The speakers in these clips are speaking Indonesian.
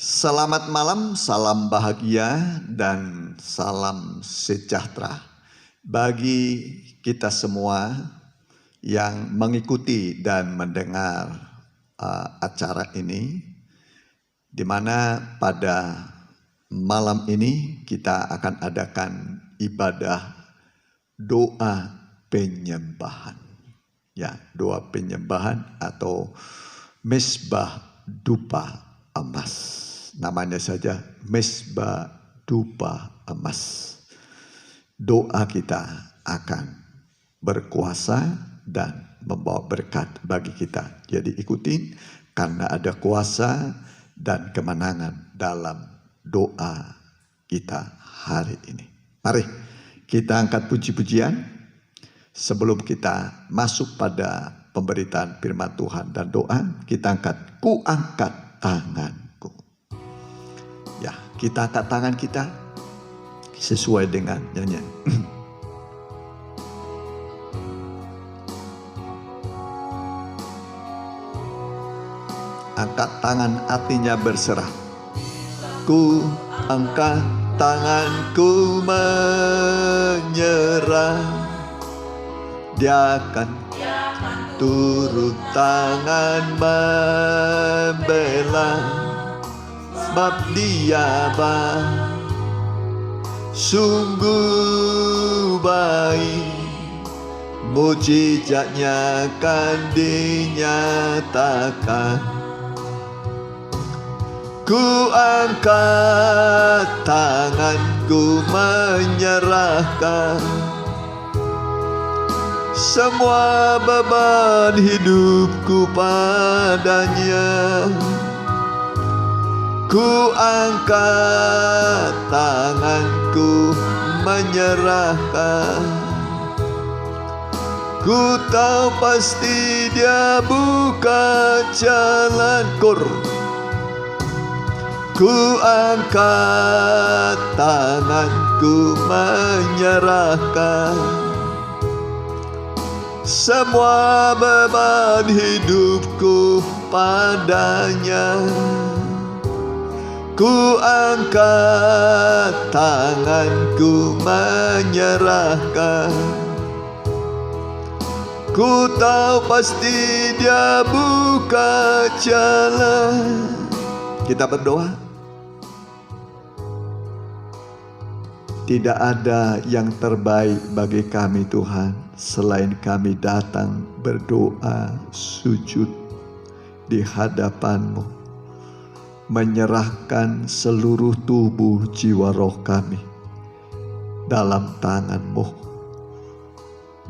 Selamat malam, salam bahagia dan salam sejahtera bagi kita semua yang mengikuti dan mendengar acara ini, di mana pada malam ini kita akan adakan ibadah doa penyembahan. Ya, doa penyembahan atau mesbah dupa emas. Namanya saja mesbah dupa emas. Doa kita akan berkuasa dan membawa berkat bagi kita. Jadi ikutin, karena ada kuasa dan kemenangan dalam doa kita hari ini. Mari kita angkat puji-pujian sebelum kita masuk pada pemberitaan firman Tuhan dan doa. Kita angkat, ku angkat tanganku. Ya, kita angkat tangan kita sesuai dengan nyanyian. Angkat tangan artinya berserah. Ku angkat tanganku menyerah. Dia akan turun tangan membela. Sebab dia sungguh baik, mujizatnya akan dinyatakan. Ku angkat tanganku menyerahkan semua beban hidupku padanya. Ku angkat tanganku menyerahkan. Ku tahu pasti dia buka jalan kur. Ku angkat tanganku menyerahkan semua beban hidupku padanya. Ku angkat tanganku menyerahkan. Ku tahu pasti dia buka jalan. Kita berdoa. Tidak ada yang terbaik bagi kami Tuhan selain kami datang berdoa sujud di hadapan-Mu, menyerahkan seluruh tubuh jiwa roh kami dalam tangan-Mu,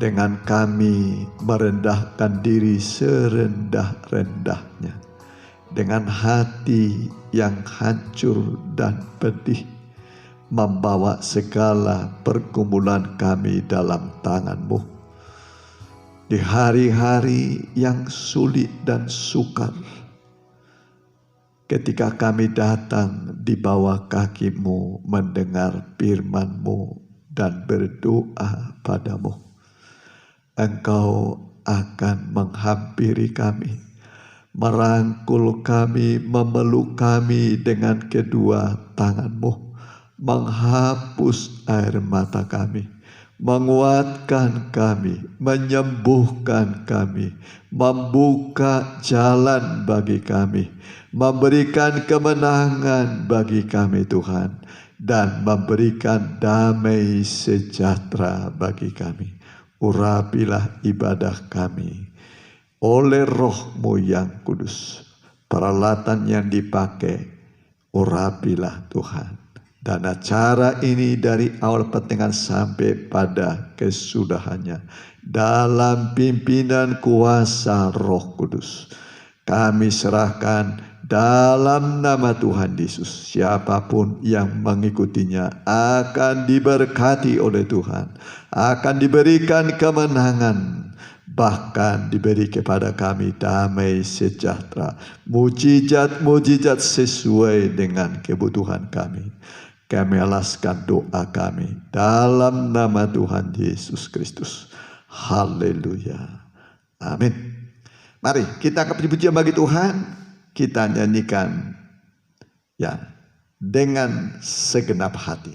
dengan kami merendahkan diri serendah-rendahnya, dengan hati yang hancur dan pedih, membawa segala pergumulan kami dalam tangan-Mu. Di hari-hari yang sulit dan sukar, ketika kami datang di bawah kaki-Mu, mendengar firman-Mu dan berdoa pada-Mu, Engkau akan menghampiri kami, merangkul kami, memeluk kami dengan kedua tangan-Mu, menghapus air mata kami, menguatkan kami, menyembuhkan kami, membuka jalan bagi kami, memberikan kemenangan bagi kami Tuhan, dan memberikan damai sejahtera bagi kami. Urapilah ibadah kami oleh Roh-Mu yang kudus. Peralatan yang dipakai, urapilah Tuhan. Dan acara ini dari awal pertengahan sampai pada kesudahannya, dalam pimpinan kuasa Roh Kudus, kami serahkan dalam nama Tuhan Yesus. Siapapun yang mengikutinya akan diberkati oleh Tuhan, akan diberikan kemenangan, bahkan diberi kepada kami damai sejahtera, mujizat-mujizat sesuai dengan kebutuhan kami. Kami alaskan doa kami dalam nama Tuhan Yesus Kristus. Haleluya. Amin. Mari kita angkat puji-pujian bagi Tuhan. Kita nyanyikan Ya, dengan segenap hati.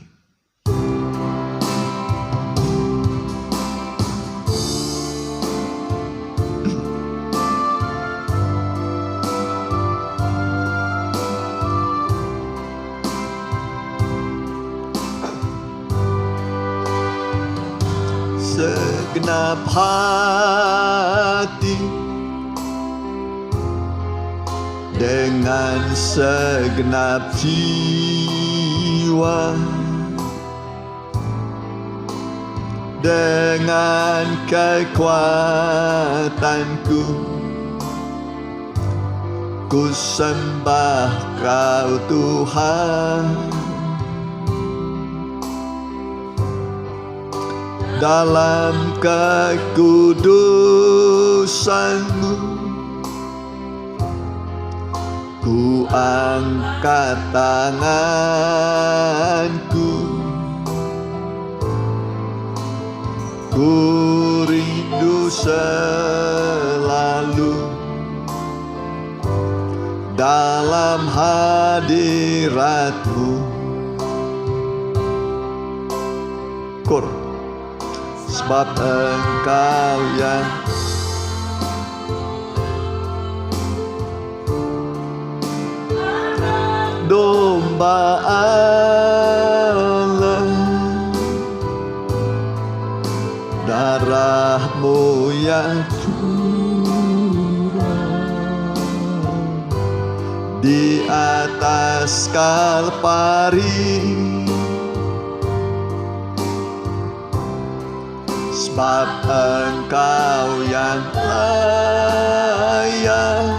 Segenap hati, dengan segenap jiwa, dengan kekuatanku, ku sembah Kau Tuhan. Dalam kekudusan-Mu, ku angkat tanganku, ku rindu selalu dalam hadirat-Mu. Sebab Engkau yang domba Allah, darah-Mu yang curah di atas Kalvari. Sebab Engkau yang layak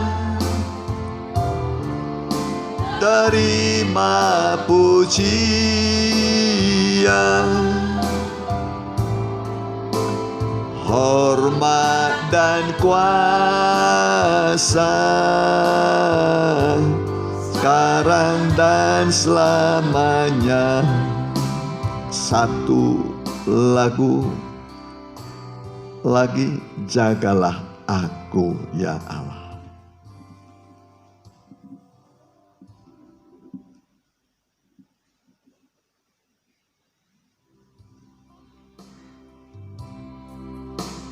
terima pujian, hormat dan kuasa, sekarang dan selamanya. Satu lagu lagi, jagalah aku ya Allah.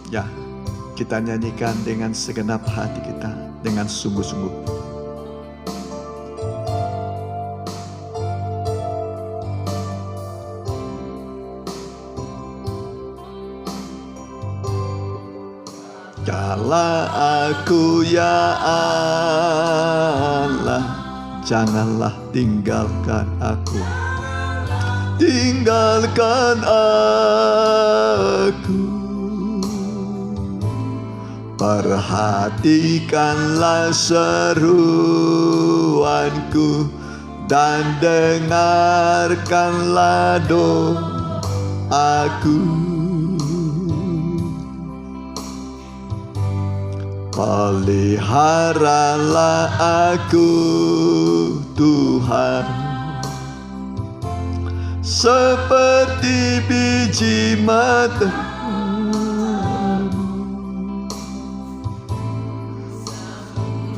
Ya, kita nyanyikan dengan segenap hati kita, dengan sungguh-sungguh. Jagalah aku ya Allah, janganlah tinggalkan aku. Tinggalkan aku. Perhatikanlah seruanku dan dengarkanlah doaku. Peliharalah aku Tuhan, seperti biji mata.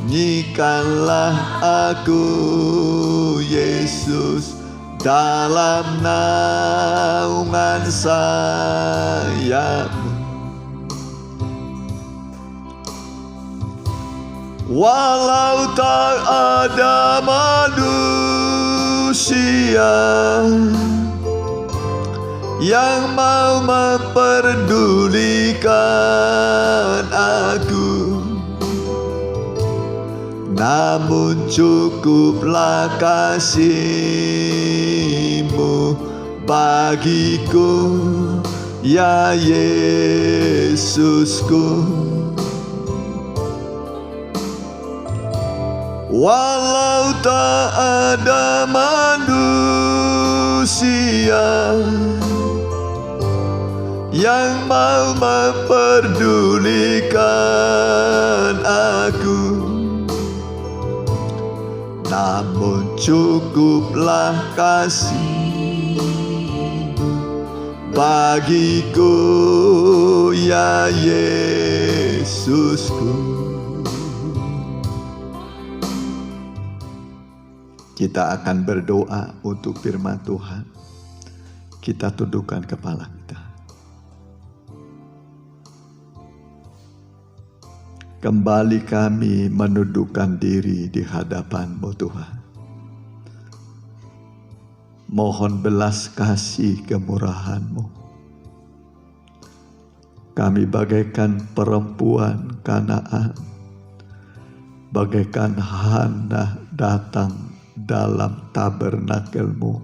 Nyikanlah aku Yesus dalam naungan sayap-Mu. Walau tak ada manusia yang mau memperdulikan aku, namun cukuplah kasih-Mu bagiku, ya Yesusku. Walau tak ada manusia yang mau memperdulikan aku, namun cukuplah kasih bagiku, ya Yesusku. Kita akan berdoa untuk firman Tuhan. Kita tundukkan kepala kita. Kembali kami menundukkan diri di hadapan-Mu Tuhan. Mohon belas kasih kemurahan-Mu. Kami bagaikan perempuan Kanaan, bagaikan Hana datang dalam tabernakel-Mu,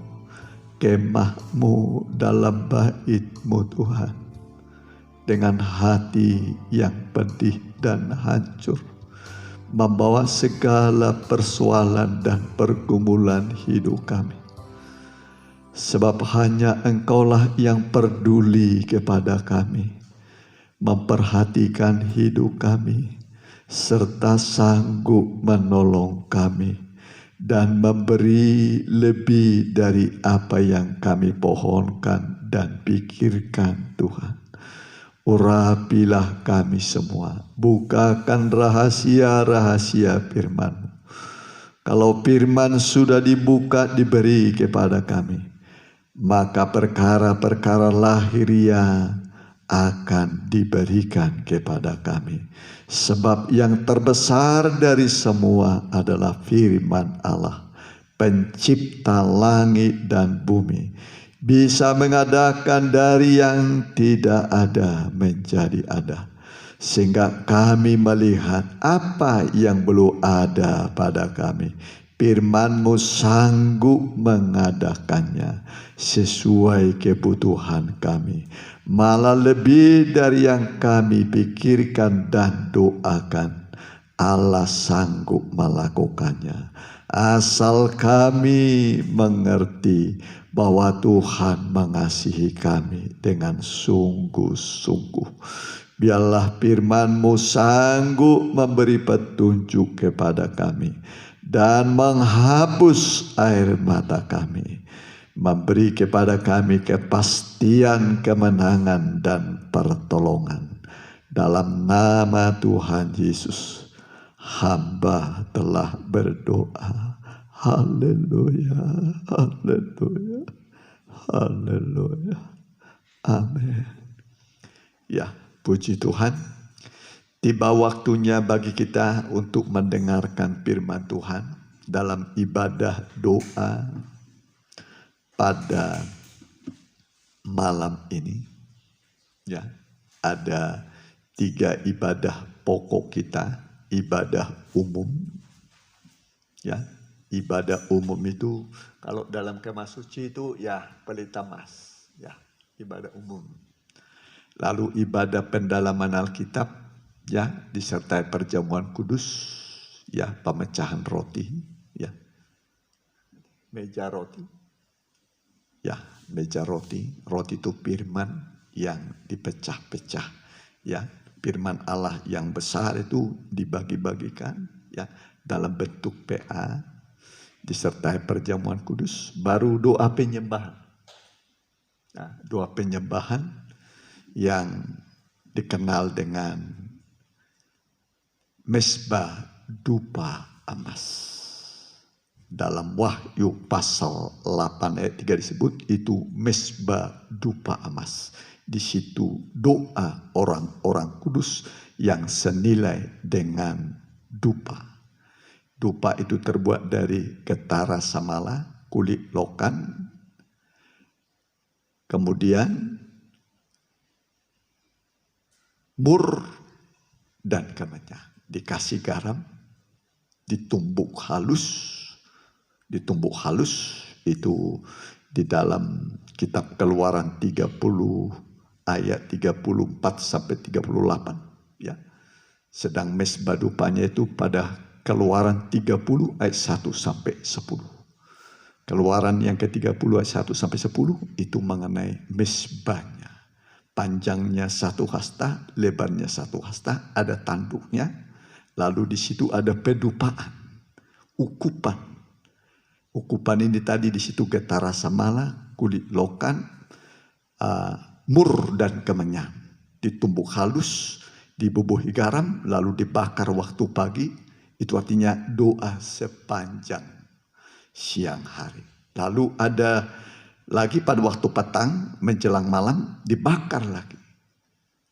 kemah-Mu dalam bait-Mu Tuhan, dengan hati yang pedih dan hancur, membawa segala persoalan dan pergumulan hidup kami. Sebab hanya Engkaulah yang peduli kepada kami, memperhatikan hidup kami, serta sanggup menolong kami dan memberi lebih dari apa yang kami pohonkan dan pikirkan Tuhan. Urapilah kami semua, bukakan rahasia-rahasia firman-Mu. Kalau firman sudah dibuka diberi kepada kami, maka perkara-perkara lahiriah akan diberikan kepada kami. Sebab yang terbesar dari semua adalah firman Allah, pencipta langit dan bumi, bisa mengadakan dari yang tidak ada menjadi ada. Sehingga kami melihat apa yang belum ada pada kami. Firman-Mu sanggup mengadakannya sesuai kebutuhan kami. Malah lebih dari yang kami pikirkan dan doakan. Allah sanggup melakukannya. Asal kami mengerti bahwa Tuhan mengasihi kami dengan sungguh-sungguh. Biarlah firman-Mu sanggup memberi petunjuk kepada kami dan menghapus air mata kami, memberi kepada kami kepastian kemenangan dan pertolongan. Dalam nama Tuhan Yesus, hamba telah berdoa. Haleluya, haleluya, haleluya. Amin. Ya, puji Tuhan. Tiba waktunya bagi kita untuk mendengarkan firman Tuhan dalam ibadah doa pada malam ini. Ya, ada 3 ibadah pokok kita. Ibadah umum. Ya, ibadah umum itu kalau dalam kemah suci itu ya pelita emas. Ya, ibadah umum. Lalu ibadah pendalaman Alkitab, ya, disertai perjamuan kudus, ya, pemecahan roti, ya, meja roti, ya, meja roti. Roti itu firman yang dipecah-pecah, ya, firman Allah yang besar itu dibagi-bagikan, ya, dalam bentuk PA, disertai perjamuan kudus. Baru doa penyembahan. Nah, doa penyembahan yang dikenal dengan mesbah dupa emas. Dalam Wahyu pasal 8 ayat 3 disebut itu mesbah dupa emas. Di situ doa orang-orang kudus yang senilai dengan dupa. Dupa itu terbuat dari ketara samala, kulit lokan, kemudian mur dan kemenyan, dikasih garam, ditumbuk halus itu di dalam kitab Keluaran 30 ayat 34 sampai 38, ya. Sedang mesbah dupanya itu pada Keluaran 30 ayat 1 sampai 10. Keluaran yang ke-30 ayat 1 sampai 10 itu mengenai mesbahnya. Panjangnya 1 hasta, lebarnya 1 hasta, ada tanduknya. Lalu di situ ada pedupaan, ukupan. Ukupan ini tadi di situ ketara samala, kulit lokan, mur dan kemenyan. Ditumbuk halus, dibubuhi garam, lalu dibakar waktu pagi. Itu artinya doa sepanjang siang hari. Lalu ada lagi pada waktu petang menjelang malam dibakar lagi.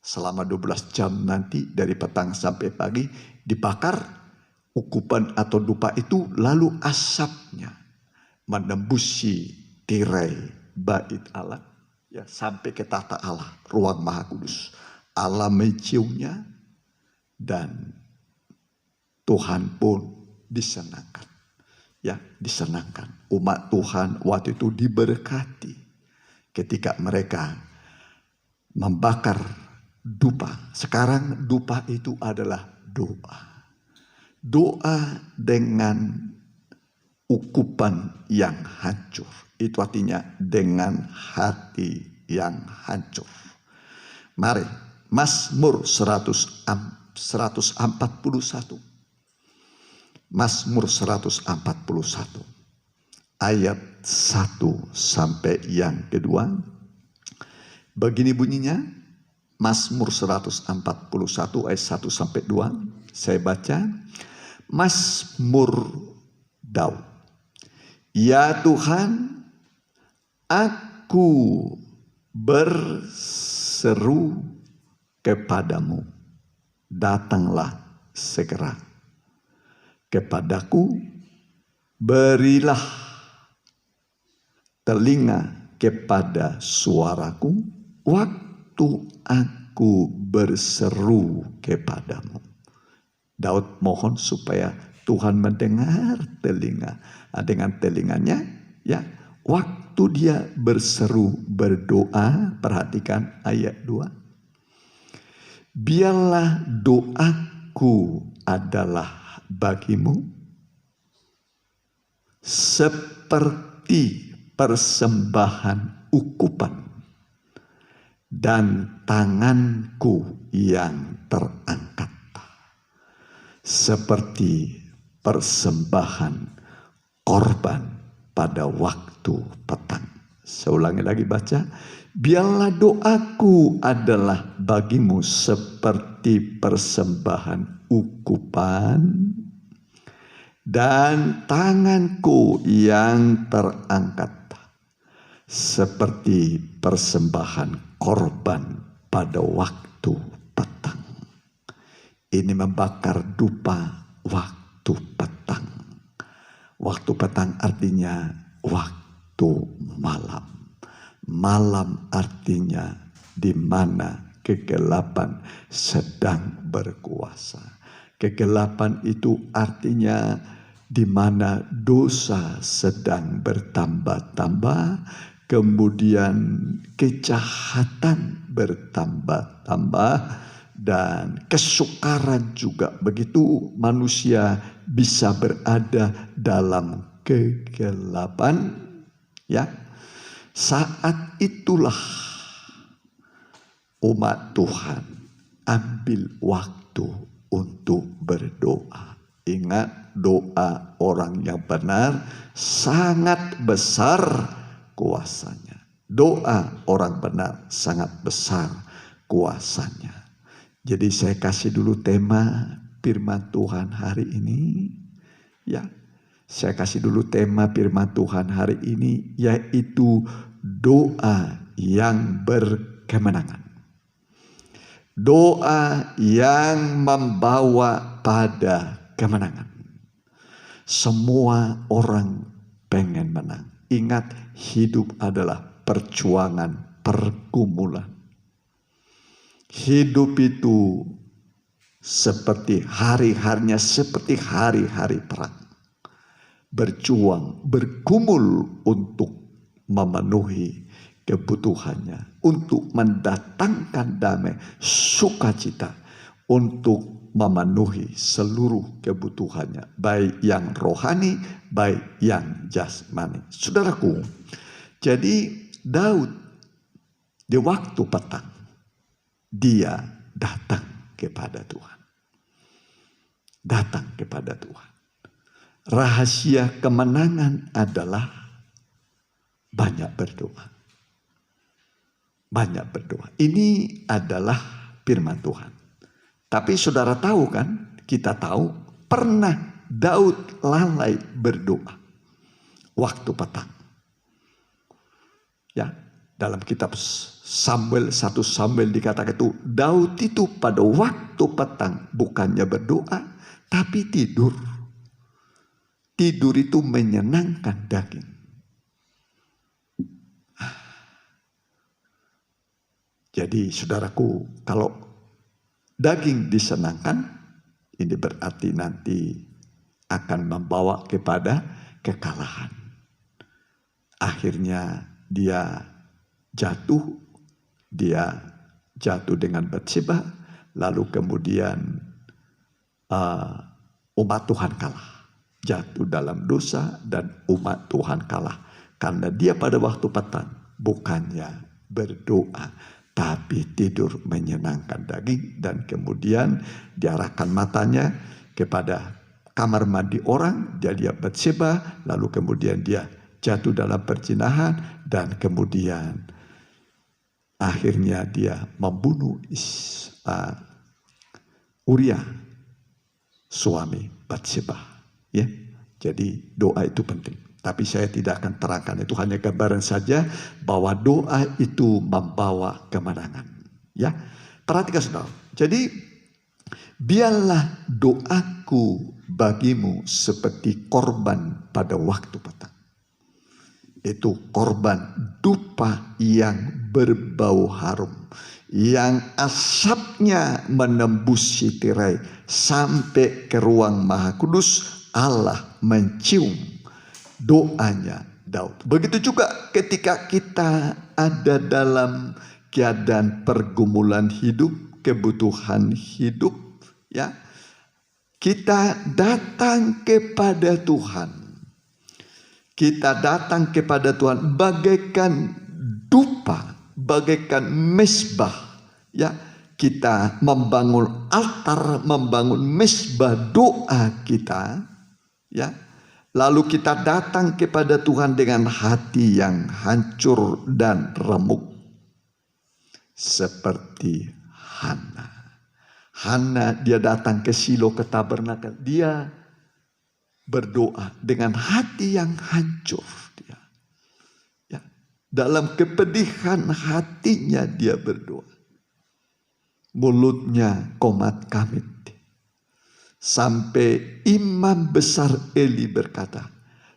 Selama 12 jam nanti dari petang sampai pagi dibakar ukupan atau dupa itu, lalu asapnya menembusi tirai bait Allah, ya, sampai ke tata Allah, ruang Maha Kudus. Allah menciumnya dan Tuhan pun disenangkan. Ya, disenangkan. Umat Tuhan waktu itu diberkati ketika mereka membakar dupa. Sekarang dupa itu adalah doa. Doa dengan ukupan yang hancur. Itu artinya dengan hati yang hancur. Mari, Mazmur 141. Mazmur 141 ayat 1 sampai yang kedua. Begini bunyinya, Mazmur 141 ayat 1 sampai 2. Saya baca, Mazmur Daud. Ya Tuhan, aku berseru kepadamu, datanglah segera kepadaku, berilah telinga kepada suaraku waktu aku berseru kepadamu. Daud mohon supaya Tuhan mendengar telinga. Dengan telinganya, ya, waktu dia berseru berdoa, perhatikan ayat 2. Biarlah doaku adalah bagimu seperti persembahan ukupan dan tanganku yang terangkat seperti persembahan korban pada waktu petang. Saya ulangi lagi baca. Biarlah doaku adalah bagimu seperti persembahan ukupan dan tanganku yang terangkat seperti persembahan korban pada waktu petang. Ini membakar dupa waktu petang. Waktu petang artinya waktu malam. Malam artinya di mana kegelapan sedang berkuasa. Kegelapan itu artinya di mana dosa sedang bertambah-tambah, kemudian kejahatan bertambah-tambah, dan kesukaran juga begitu. Manusia bisa berada dalam kegelapan, ya. Saat itulah umat Tuhan ambil waktu untuk berdoa. Ingat, doa orang yang benar sangat besar kuasanya. Doa orang benar sangat besar kuasanya. Jadi saya kasih dulu tema firman Tuhan hari ini. Ya, saya kasih dulu tema firman Tuhan hari ini, yaitu doa yang berkemenangan. Doa yang membawa pada kemenangan. Semua orang pengen menang. Ingat, hidup adalah perjuangan, pergumulan. Hidup itu seperti hari-harinya, seperti hari-hari perang. Berjuang, bergumul untuk memenuhi kebutuhannya, untuk mendatangkan damai, sukacita, untuk memenuhi seluruh kebutuhannya, baik yang rohani, baik yang jasmani. Saudaraku, jadi Daud di waktu petang, dia datang kepada Tuhan. Datang kepada Tuhan. Rahasia kemenangan adalah banyak berdoa. Banyak berdoa. Ini adalah firman Tuhan. Tapi saudara tahu kan, kita tahu pernah Daud lalai berdoa. waktu petang. Ya, dalam kitab Samuel 1 Samuel dikatakan itu Daud itu pada waktu petang bukannya berdoa tapi tidur. Tidur itu menyenangkan daging. Jadi saudaraku, kalau daging disenangkan, ini berarti nanti akan membawa kepada kekalahan. Akhirnya dia jatuh dengan Batseba, lalu kemudian umat Tuhan kalah. Jatuh dalam dosa dan umat Tuhan kalah. Karena dia pada waktu petang bukannya berdoa, tapi tidur menyenangkan daging. Dan kemudian diarahkan matanya kepada kamar mandi orang, dia lihat Batseba, lalu kemudian dia jatuh dalam perzinahan, dan kemudian akhirnya dia membunuh Uria, suami Batseba. Ya, jadi doa itu penting. Tapi saya tidak akan terangkan, itu hanya gambaran saja bahwa doa itu membawa kemenangan. Ya, perhatikan saudara. Jadi biarlah doaku bagimu seperti korban pada waktu petang. Itu korban dupa yang berbau harum, yang asapnya menembus tirai sampai ke ruang Maha Kudus. Allah mencium doanya Daud. Begitu juga ketika kita ada dalam keadaan pergumulan hidup, kebutuhan hidup, ya, kita datang kepada Tuhan. Kita datang kepada Tuhan bagaikan dupa, bagaikan mezbah, ya. Kita membangun altar, membangun mezbah doa kita, ya. Lalu kita datang kepada Tuhan dengan hati yang hancur dan remuk. Seperti Hana. Hana dia datang ke Shilo, ke tabernakel. Dia berdoa dengan hati yang hancur. Dia, ya, dalam kepedihan hatinya dia berdoa. Mulutnya komat kamit. Sampai imam besar Eli berkata,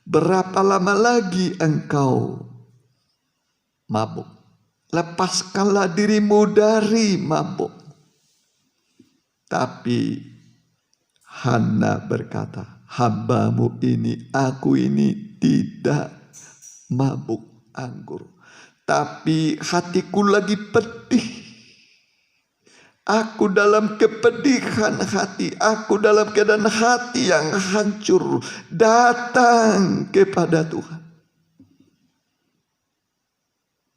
berapa lama lagi engkau mabuk? Lepaskanlah dirimu dari mabuk. Tapi Hana berkata, hambamu ini, aku ini tidak mabuk anggur. Tapi hatiku lagi pedih. Aku dalam kepedihan hati, aku dalam keadaan hati yang hancur, datang kepada Tuhan.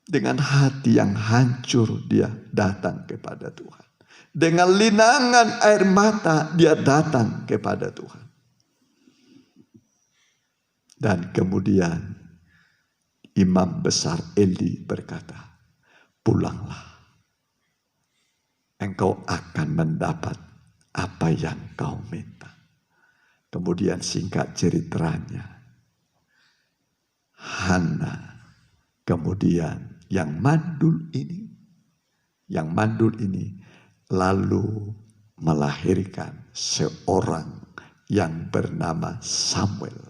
Dengan hati yang hancur dia datang kepada Tuhan. Dengan linangan air mata dia datang kepada Tuhan. Dan kemudian imam besar Eli berkata, pulanglah. Engkau akan mendapat apa yang kau minta. Kemudian singkat ceritanya, Hana kemudian yang mandul ini lalu melahirkan seorang yang bernama Samuel.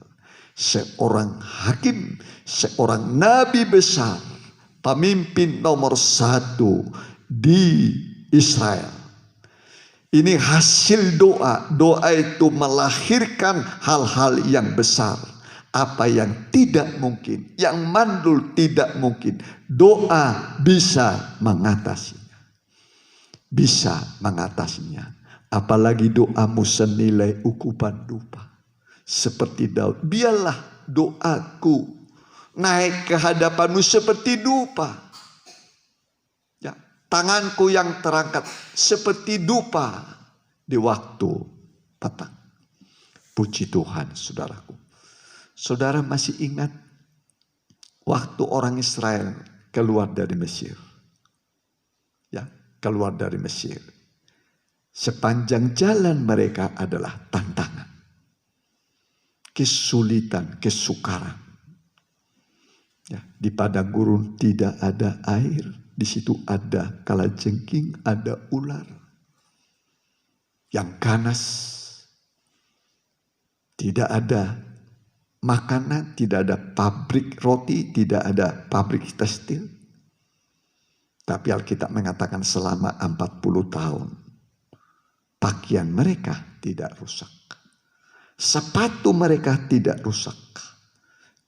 Seorang hakim, seorang nabi besar, pemimpin nomor 1 di Israel. Ini hasil doa. Doa itu melahirkan hal-hal yang besar. Apa yang tidak mungkin, yang mandul tidak mungkin, doa bisa mengatasinya. Bisa mengatasinya. Apalagi doamu senilai ukupan dupa. Seperti Daud, biarlah doaku naik ke hadapanmu seperti dupa. Tanganku yang terangkat seperti dupa di waktu petang. Puji Tuhan, saudaraku. Saudara masih ingat waktu orang Israel keluar dari Mesir? Ya, keluar dari Mesir. Sepanjang jalan mereka adalah tantangan, kesulitan, kesukaran. Ya, di padang gurun tidak ada air. Di situ ada kalajengking, ada ular yang ganas. Tidak ada makanan, tidak ada pabrik roti, tidak ada pabrik tekstil. Tapi Alkitab mengatakan selama 40 tahun pakaian mereka tidak rusak. Sepatu mereka tidak rusak.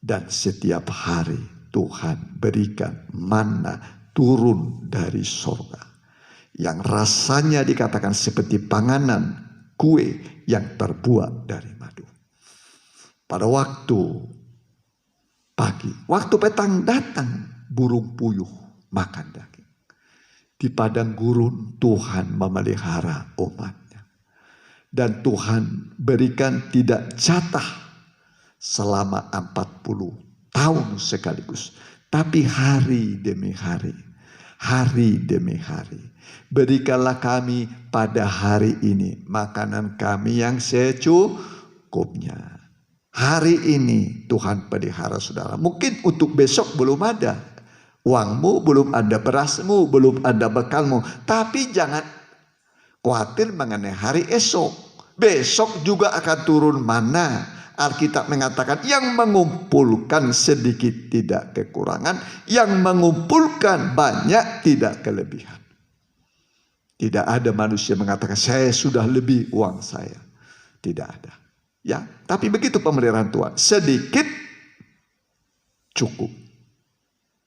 Dan setiap hari Tuhan berikan manna turun dari sorga. Yang rasanya dikatakan seperti panganan kue yang terbuat dari madu. Pada waktu pagi, waktu petang datang burung puyuh makan daging. Di padang gurun Tuhan memelihara umatnya. Dan Tuhan berikan tidak jatah selama 40 tahun sekaligus. Tapi hari demi hari, hari demi hari. Berikanlah kami pada hari ini makanan kami yang secukupnya. Hari ini Tuhan pelihara saudara. Mungkin untuk besok belum ada. Uangmu belum ada, berasmu belum ada, bekalmu. Tapi jangan khawatir mengenai hari esok. Besok juga akan turun mana. Alkitab mengatakan yang mengumpulkan sedikit tidak kekurangan. Yang mengumpulkan banyak tidak kelebihan. Tidak ada manusia mengatakan saya sudah lebih uang saya. Tidak ada. Ya, tapi begitu pemeliharaan Tuhan. Sedikit cukup.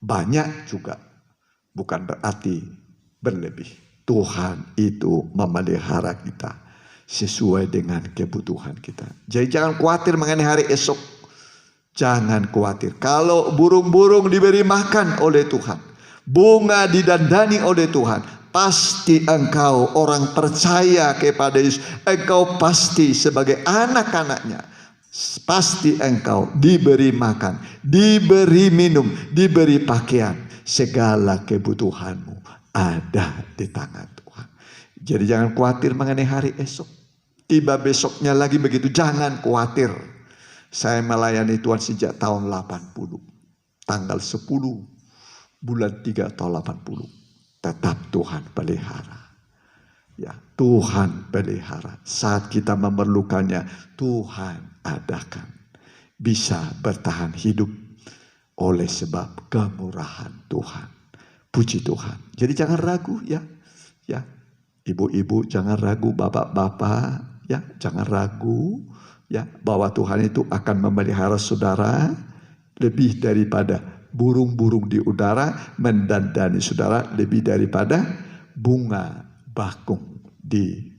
Banyak juga. Bukan berarti berlebih. Tuhan itu memelihara kita sesuai dengan kebutuhan kita. Jadi jangan khawatir mengenai hari esok. Jangan khawatir. Kalau burung-burung diberi makan oleh Tuhan. Bunga didandani oleh Tuhan. Pasti engkau orang percaya kepada Yesus. Engkau pasti sebagai anak-anaknya. Pasti engkau diberi makan, diberi minum, diberi pakaian. Segala kebutuhanmu ada di tangan Tuhan. Jadi jangan khawatir mengenai hari esok. Tiba besoknya lagi begitu. Jangan khawatir. Saya melayani Tuhan sejak tahun 80. Tanggal 10 bulan 3 tahun 80. Tetap Tuhan pelihara. Ya, Tuhan pelihara. Saat kita memerlukannya, Tuhan adakan. Bisa bertahan hidup oleh sebab kemurahan Tuhan. Puji Tuhan. Jadi jangan ragu ya. Ya. Ibu-ibu jangan ragu, bapak-bapak ya, jangan ragu ya bahwa Tuhan itu akan memelihara saudara lebih daripada burung-burung di udara, mendandani saudara lebih daripada bunga bakung di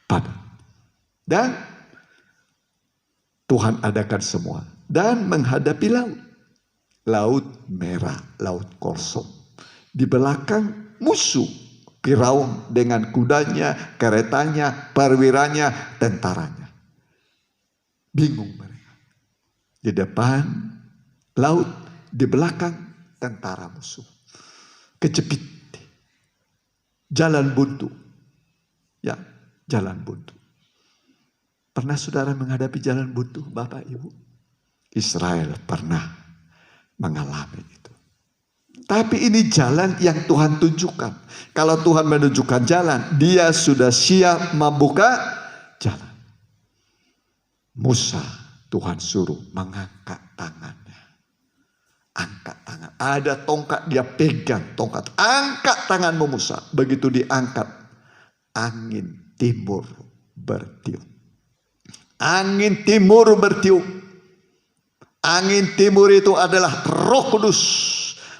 padang. Dan Tuhan adakan semua. Dan menghadapi laut. Laut merah, laut kosong. Di belakang musuh. Firaun dengan kudanya, keretanya, perwiranya, tentaranya. Bingung mereka. Di depan laut. Di belakang tentara musuh. Kejepit. Jalan buntu. Ya, jalan buntu. Pernah saudara menghadapi jalan buntu, Bapak Ibu? Israel pernah mengalami itu. Tapi ini jalan yang Tuhan tunjukkan. Kalau Tuhan menunjukkan jalan, Dia sudah siap membuka jalan. Musa, Tuhan suruh mengangkat tangannya. Angkat tangan. Ada tongkat, dia pegang tongkat. Angkat tanganmu Musa. Begitu diangkat, angin timur bertiup. Angin timur bertiup. Angin timur itu adalah Roh Kudus.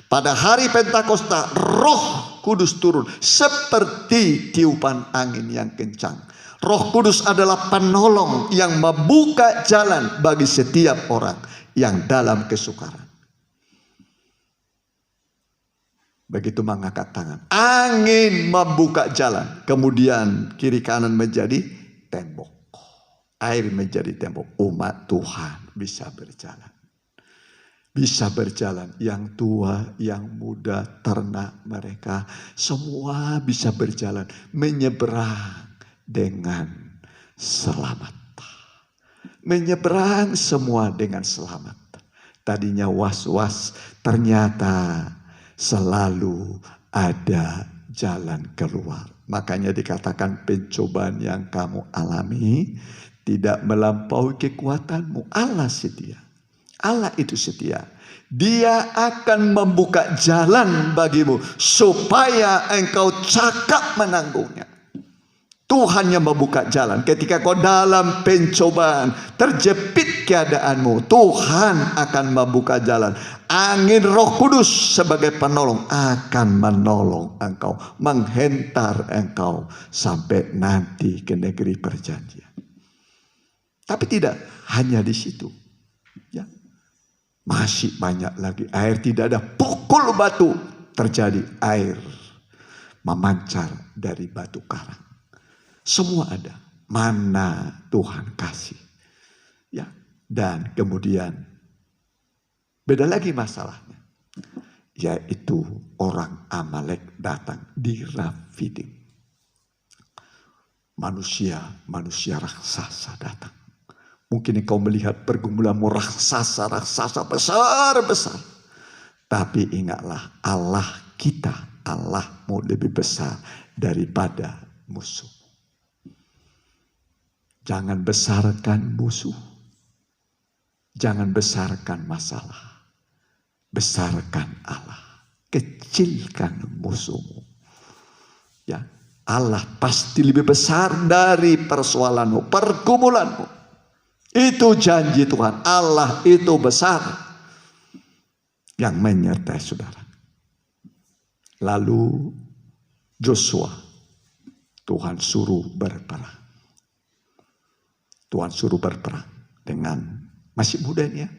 Pada hari Pentakosta, Roh Kudus turun seperti tiupan angin yang kencang. Roh Kudus adalah penolong yang membuka jalan bagi setiap orang yang dalam kesukaran. Begitu mengangkat tangan, angin membuka jalan. Kemudian kiri kanan menjadi tembok. Air menjadi tembok. Umat Tuhan bisa berjalan. Bisa berjalan. Yang tua, yang muda, ternak mereka. Semua bisa berjalan. Menyeberang dengan selamat. Menyeberang semua dengan selamat. tadinya was-was, ternyata selalu ada jalan keluar. Makanya dikatakan pencobaan yang kamu alami tidak melampaui kekuatanmu. Allah setia. Allah itu setia. Dia akan membuka jalan bagimu supaya engkau cakap menanggungnya. Tuhan yang membuka jalan. Ketika kau dalam pencobaan, terjepit keadaanmu, Tuhan akan membuka jalan. Angin Roh Kudus sebagai penolong akan menolong engkau, menghentar engkau sampai nanti ke negeri perjanjian. Tapi tidak hanya di situ, ya. Masih banyak lagi. Air tidak ada, pukul batu, terjadi air memancar dari batu karang. Semua ada. Mana Tuhan kasih. Ya. Dan kemudian beda lagi masalahnya. Yaitu orang Amalek datang di Rafidim. Manusia raksasa datang. Mungkin engkau melihat pergumulanmu raksasa besar-besar. Tapi ingatlah Allah kita, Allahmu lebih besar daripada musuh. Jangan besarkan musuh. Jangan besarkan masalah. Besarkan Allah. Kecilkan musuhmu. Ya, Allah pasti lebih besar dari persoalanmu, pergumulanmu. Itu janji Tuhan. Allah itu besar. Yang menyertai saudara. Lalu Joshua, Tuhan suruh berperang. Tuhan suruh berperang dengan masih mudanya.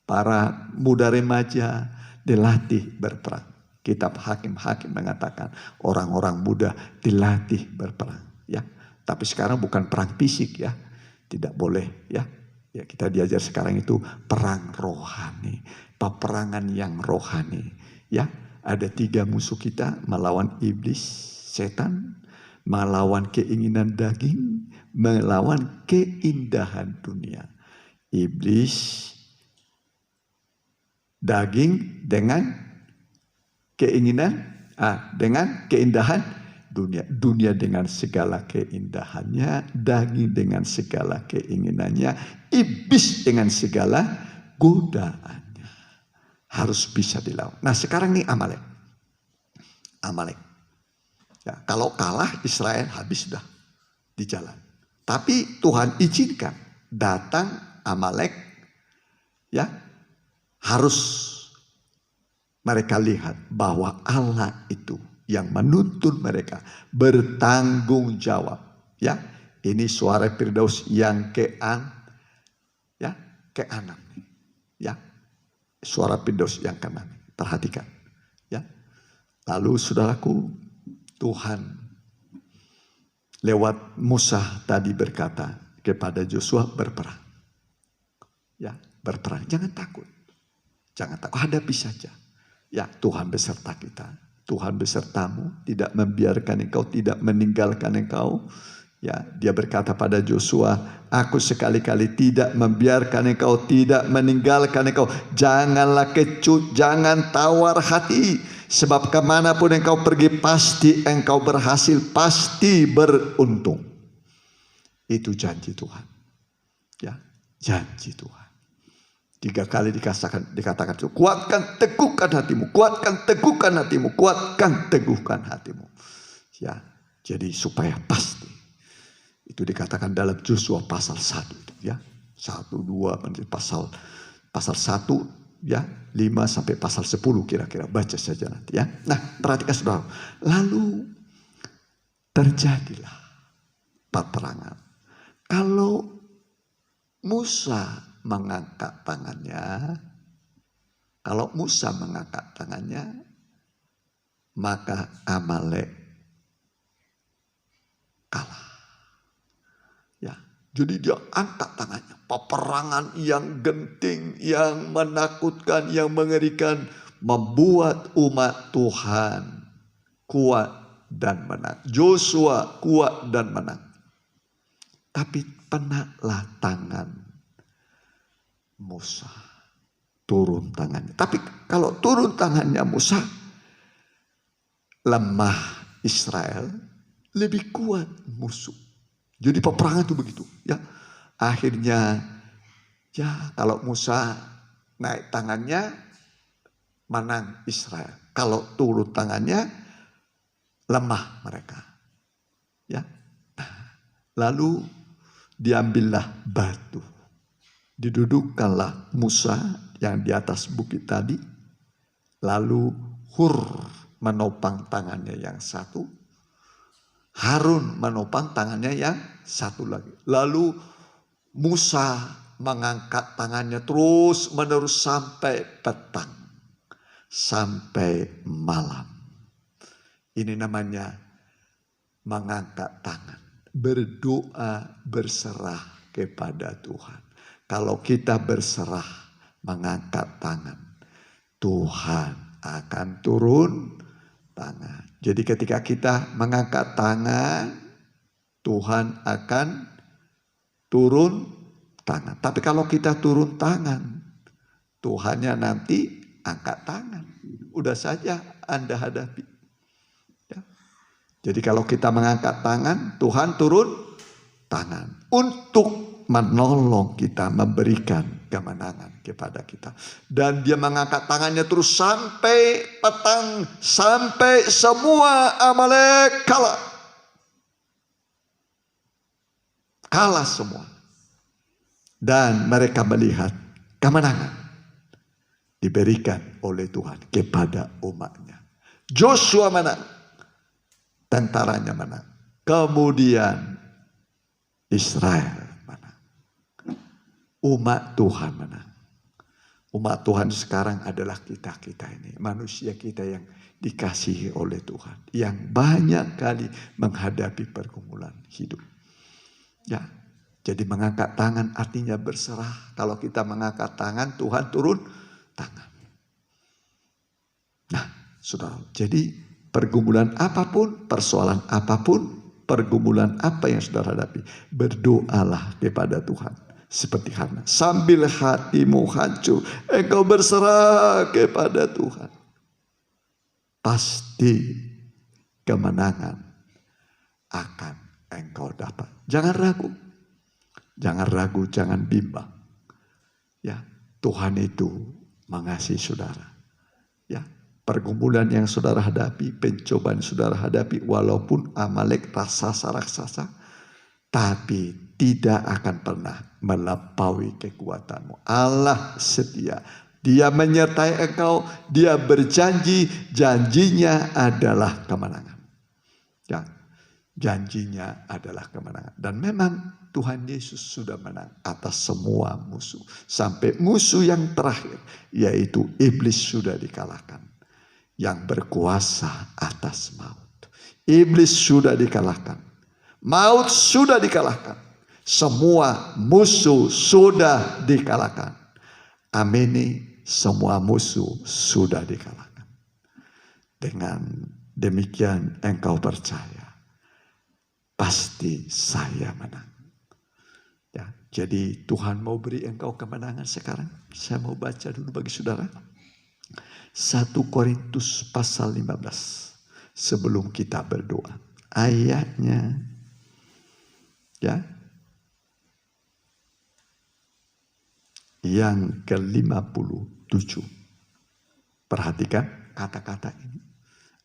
Para muda remaja dilatih berperang. Kitab Hakim-Hakim mengatakan orang-orang muda dilatih berperang. Ya, tapi sekarang bukan perang fisik ya, tidak boleh ya. Ya kita diajar sekarang itu perang rohani, peperangan yang rohani. Ya, ada 3 musuh kita melawan iblis, setan, melawan keinginan daging, melawan keindahan dunia. Iblis, daging dengan keinginan, dengan keindahan dunia. Dunia dengan segala keindahannya, daging dengan segala keinginannya, iblis dengan segala godaannya. Harus bisa dilawan. Nah sekarang nih Amalek. Ya, kalau kalah Israel habis sudah di jalan. Tapi Tuhan izinkan datang Amalek, ya harus mereka lihat bahwa Allah itu yang menuntun mereka bertanggung jawab. Ya, ini suara Firdaus yang ke-6. Ya, suara Firdaus yang ke-6. Perhatikan. Ya, lalu saudaraku, Tuhan lewat Musa tadi berkata kepada Joshua berperang. Ya, berperang. Jangan takut. Hadapi saja. Ya, Tuhan beserta kita. Tuhan besertamu, tidak membiarkan engkau, tidak meninggalkan engkau. Ya, dia berkata pada Joshua, aku sekali-kali tidak membiarkan engkau, tidak meninggalkan engkau. Janganlah kecut, jangan tawar hati. Sebab kemanapun engkau pergi pasti engkau berhasil, pasti beruntung. Itu janji Tuhan. Ya, janji Tuhan. 3 kali dikatakan, kuatkan teguhkan hatimu, kuatkan teguhkan hatimu, kuatkan teguhkan hatimu. Ya, jadi supaya pasti. Itu dikatakan dalam Joshua pasal 1 itu ya. 1, 2, pasal 1 ya, 5 sampai pasal 10 kira-kira, baca saja nanti ya. Nah, perhatikan saudara. Lalu terjadilah peperangan. Kalau Musa mengangkat tangannya, maka Amalek kalah. Ya, jadi dia angkat tangannya. Peperangan yang genting, yang menakutkan, yang mengerikan, membuat umat Tuhan kuat dan menang. Joshua kuat dan menang. Tapi penaklah tangan Musa. turun tangannya. Tapi kalau turun tangannya Musa, lemah Israel, lebih kuat musuh. Jadi peperangan itu begitu, ya. Akhirnya, ya kalau Musa naik tangannya, menang Israel. Kalau turun tangannya, lemah mereka. Ya. Nah, lalu diambillah batu. Didudukkanlah Musa yang di atas bukit tadi. Lalu Hur menopang tangannya yang satu. Harun menopang tangannya yang satu lagi. Lalu Musa mengangkat tangannya terus menerus sampai petang. Sampai malam. Ini namanya mengangkat tangan. Berdoa berserah kepada Tuhan. Kalau kita berserah mengangkat tangan, Tuhan akan turun tangan. Jadi ketika kita mengangkat tangan, Tuhan akan turun tangan. Tapi kalau kita turun tangan, Tuhannya nanti angkat tangan. Udah saja Anda hadapi. Ya. Jadi kalau kita mengangkat tangan, Tuhan turun tangan. Untuk menolong kita, memberikan kemenangan kepada kita. Dan dia mengangkat tangannya terus sampai petang, sampai semua Amalek kalah. Kalah semua. Dan mereka melihat kemenangan diberikan oleh Tuhan kepada umatnya. Joshua menang. Tentaranya menang. Kemudian Israel. Umat Tuhan menang. Umat Tuhan sekarang adalah kita ini. Manusia kita yang dikasihi oleh Tuhan. Yang banyak kali menghadapi pergumulan hidup. Ya, jadi mengangkat tangan artinya berserah. Kalau kita mengangkat tangan, Tuhan turun tangan. Nah, saudara, jadi pergumulan apapun, persoalan apapun, pergumulan apa yang saudara hadapi, berdoalah kepada Tuhan. Seperti Hana, sambil hatimu hancur, engkau berserah kepada Tuhan. Pasti kemenangan akan engkau dapat. Jangan ragu, jangan bimbang. Ya, Tuhan itu mengasihi saudara. Ya, pergumulan yang saudara hadapi, pencobaan yang saudara hadapi, walaupun Amalek raksasa, tapi tidak akan pernah melampaui kekuatanmu. Allah setia. Dia menyertai engkau. Dia berjanji. Janjinya adalah kemenangan. Ya, janjinya adalah kemenangan. Dan memang Tuhan Yesus sudah menang atas semua musuh. Sampai musuh yang terakhir, yaitu iblis, sudah dikalahkan. Yang berkuasa atas maut. Iblis sudah dikalahkan. Maut sudah dikalahkan. Semua musuh sudah dikalahkan. Amini, semua musuh sudah dikalahkan. Dengan demikian engkau percaya, pasti saya menang. Ya, jadi Tuhan mau beri engkau kemenangan sekarang. Saya mau baca dulu bagi saudara. 1 Korintus pasal 15. Sebelum kita berdoa. Ayatnya, ya, yang ke-57. Perhatikan kata-kata ini.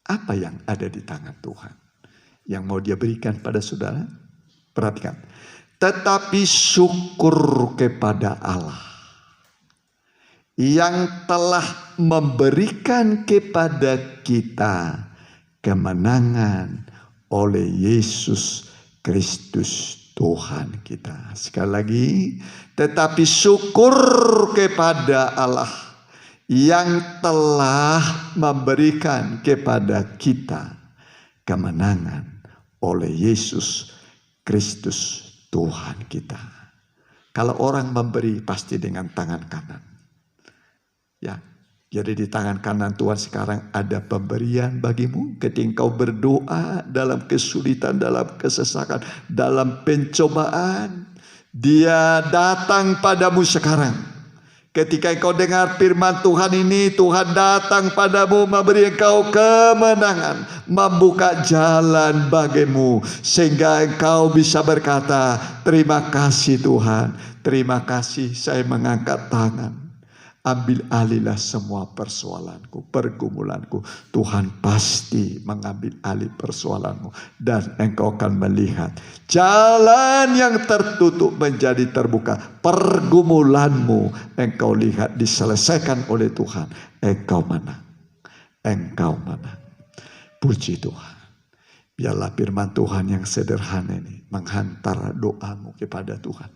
Apa yang ada di tangan Tuhan yang mau dia berikan pada saudara? Perhatikan. Tetapi syukur kepada Allah yang telah memberikan kepada kita kemenangan oleh Yesus Kristus Tuhan kita. Sekali lagi, tetapi syukur kepada Allah yang telah memberikan kepada kita kemenangan oleh Yesus Kristus Tuhan kita. Kalau orang memberi pasti dengan tangan kanan. Ya, jadi di tangan kanan Tuhan sekarang ada pemberian bagimu ketika engkau berdoa dalam kesulitan, dalam kesesakan, dalam pencobaan. Dia datang padamu sekarang Ketika engkau dengar firman Tuhan ini, Tuhan datang padamu memberi engkau kemenangan, membuka jalan bagimu, sehingga engkau bisa berkata, terima kasih Tuhan, terima kasih, saya mengangkat tangan. Ambil alihlah semua persoalanku, pergumulanku. Tuhan pasti mengambil alih persoalanmu. Dan engkau akan melihat jalan yang tertutup menjadi terbuka. Pergumulanmu engkau lihat diselesaikan oleh Tuhan. Engkau menang. Engkau menang. Puji Tuhan. Biarlah firman Tuhan yang sederhana ini menghantar doamu kepada Tuhan.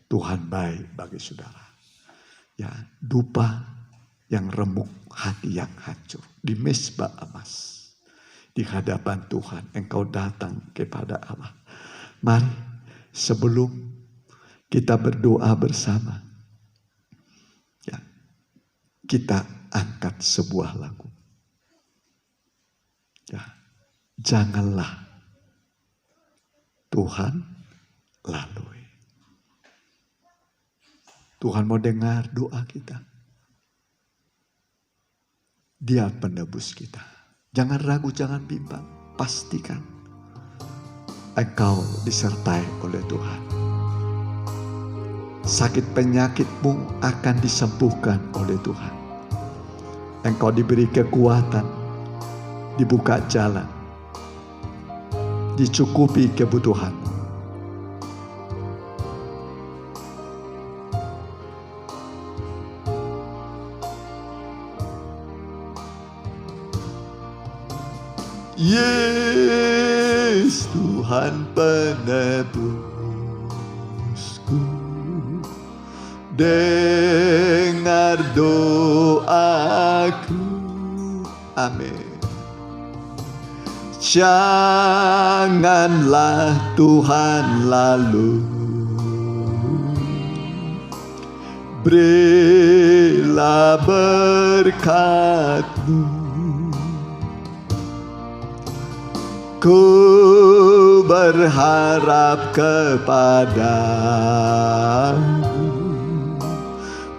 Tuhan baik bagi saudara. Ya, dupa yang remuk, hati yang hancur. Di mezbah emas, di hadapan Tuhan, engkau datang kepada Allah. Mari, sebelum kita berdoa bersama, ya, kita angkat sebuah lagu. Ya, janganlah Tuhan lalui. Tuhan mau dengar doa kita. Dia penebus kita. Jangan ragu, jangan bimbang. Pastikan engkau disertai oleh Tuhan. Sakit penyakitmu akan disembuhkan oleh Tuhan. Engkau diberi kekuatan, dibuka jalan, dicukupi kebutuhanmu. Yesus Tuhan penebusku, dengar doaku, amin. Janganlah Tuhan lalu, berilah berkat-Mu. Ku berharap kepadamu,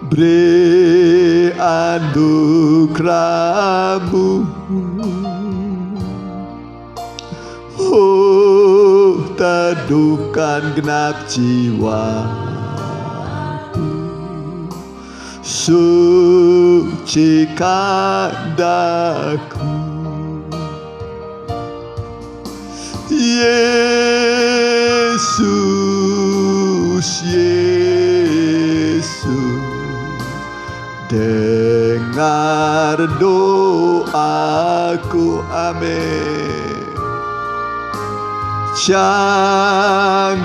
beri anugerah-Mu. Oh, teduhkan genap jiwaku, sucikan daku. Yesus, Yesus, dengar doaku, amin. Janganlah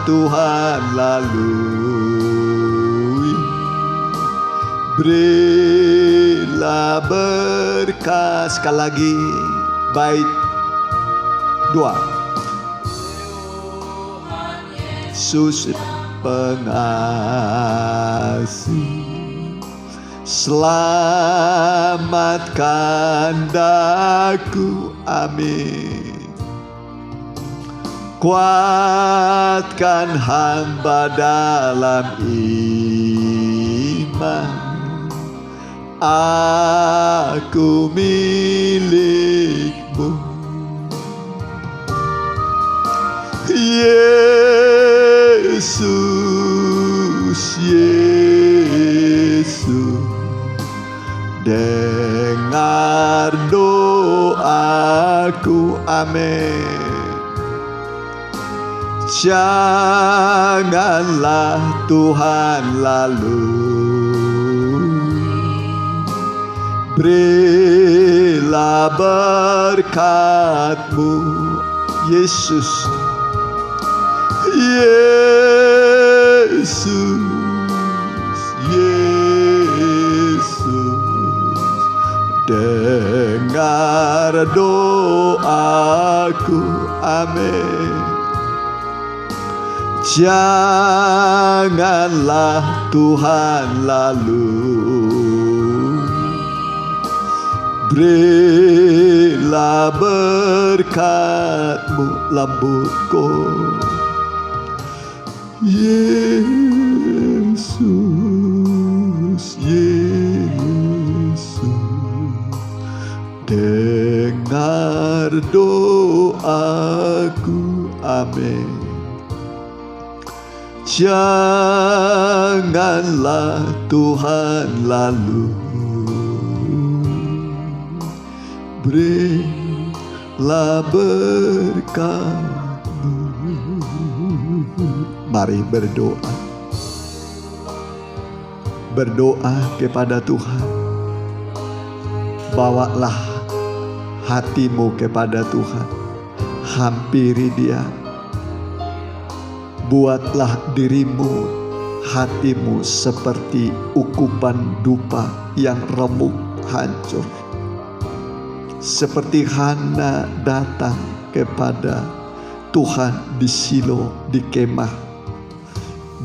Tuhan lalui, berilah berkat. Sekali lagi, bait 2. Yesus pengasih, selamatkan daku, amin. Kuatkan hamba dalam iman, aku milik-Mu. Yesus, Yesus, dengar doaku, amin. Janganlah Tuhan lalu, berilah berkat-Mu. Yesus, Yesus, Yesus, dengar doaku, amin. Janganlah Tuhan lalu, berilah berkat-Mu. Lembutku, Yesus. doaku. Amin. Janganlah Tuhan lalu berilah berkat-Mu. Mari berdoa. Berdoa kepada Tuhan. Bawalah hatimu kepada Tuhan. Hampiri Dia. Buatlah dirimu, hatimu seperti ukupan dupa yang remuk hancur. Seperti Hana datang kepada Tuhan di Shilo, di kemah,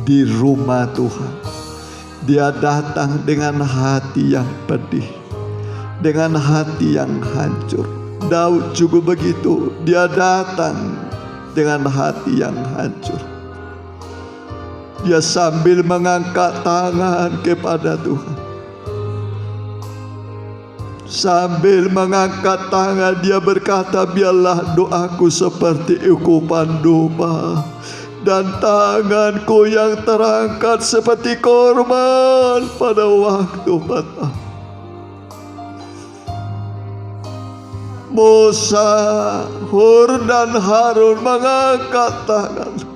di rumah Tuhan. Dia datang dengan hati yang pedih, dengan hati yang hancur. Daud juga begitu, dia datang dengan hati yang hancur. Dia sambil mengangkat tangan kepada Tuhan. Sambil mengangkat tangan, dia berkata, biarlah doaku seperti ukupan dupa, dan tanganku yang terangkat seperti korban pada waktu petang. Musa, Hur, dan Harun mengangkat tangan.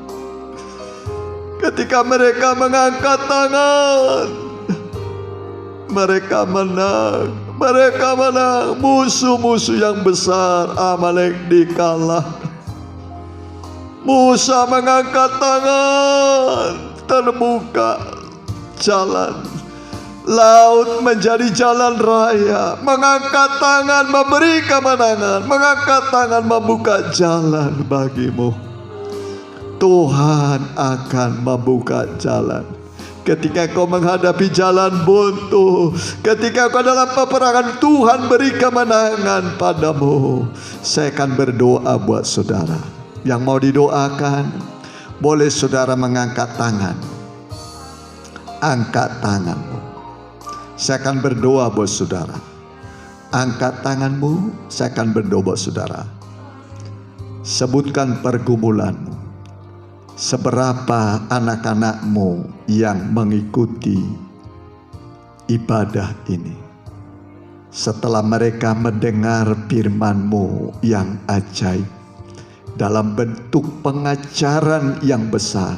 Ketika mereka mengangkat tangan, mereka menang. Mereka menang. Musuh-musuh yang besar Amalek dikalahkan. Musa mengangkat tangan, terbuka jalan. Laut menjadi jalan raya. Mengangkat tangan memberi kemenangan. Mengangkat tangan membuka jalan bagimu. Tuhan akan membuka jalan. Ketika kau menghadapi jalan buntu, ketika kau dalam peperangan, Tuhan beri kemenangan padamu. Saya akan berdoa buat saudara yang mau didoakan. Boleh saudara mengangkat tangan. Angkat tanganmu. Saya akan berdoa buat saudara. Angkat tanganmu, saya akan berdoa buat saudara. Sebutkan pergumulanmu. Seberapa anak-anakmu yang mengikuti ibadah ini, setelah mereka mendengar firman-Mu yang ajaib dalam bentuk pengajaran yang besar,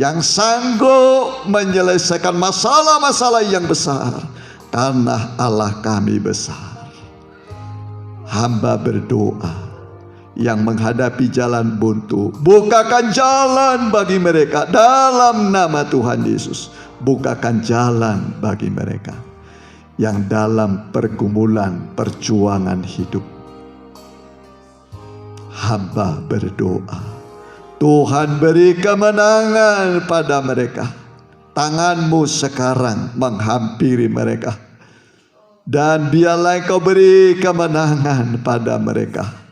yang sanggup menyelesaikan masalah-masalah yang besar, karena Allah kami besar. Hamba berdoa, yang menghadapi jalan buntu, bukakan jalan bagi mereka dalam nama Tuhan Yesus. Bukakan jalan bagi mereka yang dalam pergumulan perjuangan hidup. Hamba berdoa, Tuhan beri kemenangan pada mereka. Tangan-Mu sekarang menghampiri mereka, dan biarlah Engkau beri kemenangan pada mereka.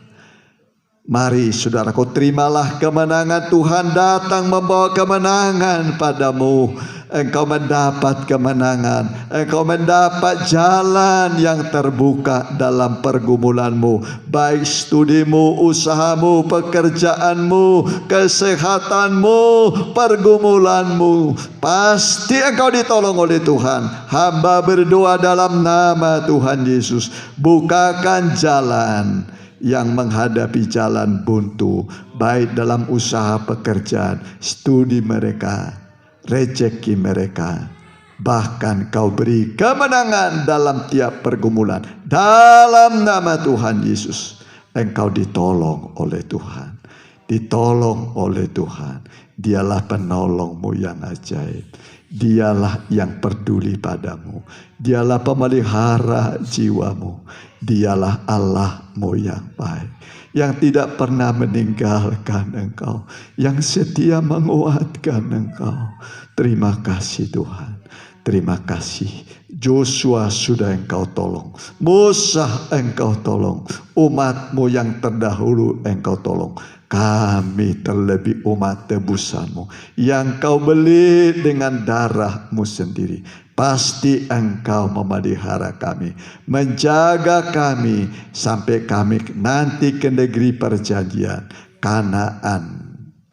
Mari saudaraku, terimalah kemenangan. Tuhan datang membawa kemenangan padamu. Engkau mendapat kemenangan. Engkau mendapat jalan yang terbuka dalam pergumulanmu. Baik studimu, usahamu, pekerjaanmu, kesehatanmu, pergumulanmu. Pasti engkau ditolong oleh Tuhan. Hamba berdoa dalam nama Tuhan Yesus. Bukakan jalan yang menghadapi jalan buntu, baik dalam usaha pekerjaan, studi mereka, rezeki mereka. Bahkan Kau beri kemenangan dalam tiap pergumulan. Dalam nama Tuhan Yesus, engkau ditolong oleh Tuhan. Ditolong oleh Tuhan. Dialah penolongmu yang ajaib. Dialah yang peduli padamu. Dialah pemelihara jiwamu. Dialah Allah-Mu yang baik, yang tidak pernah meninggalkan engkau, yang setia menguatkan engkau. Terima kasih Tuhan. Terima kasih. Joshua sudah engkau tolong. Musa engkau tolong. Umat-Mu yang terdahulu engkau tolong. Kami terlebih umat tebusanmu yang kau beli dengan darahmu sendiri. Pasti engkau memelihara kami, menjaga kami sampai kami nanti ke negeri perjanjian, Kanaan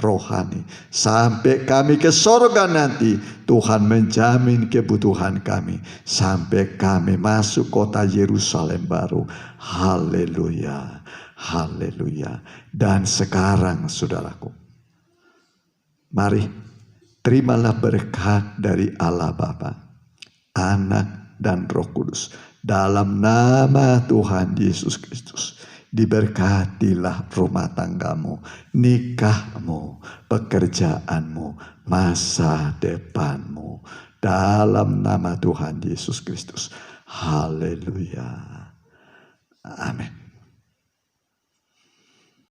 rohani. Sampai kami ke sorga nanti, Tuhan menjamin kebutuhan kami. Sampai kami masuk kota Yerusalem baru. Haleluya, haleluya. Dan sekarang saudaraku, mari terimalah berkat dari Allah Bapa, Anak dan Roh Kudus. Dalam nama Tuhan Yesus Kristus, diberkatilah rumah tanggamu, nikahmu, pekerjaanmu, masa depanmu. Dalam nama Tuhan Yesus Kristus. Haleluya. Amin.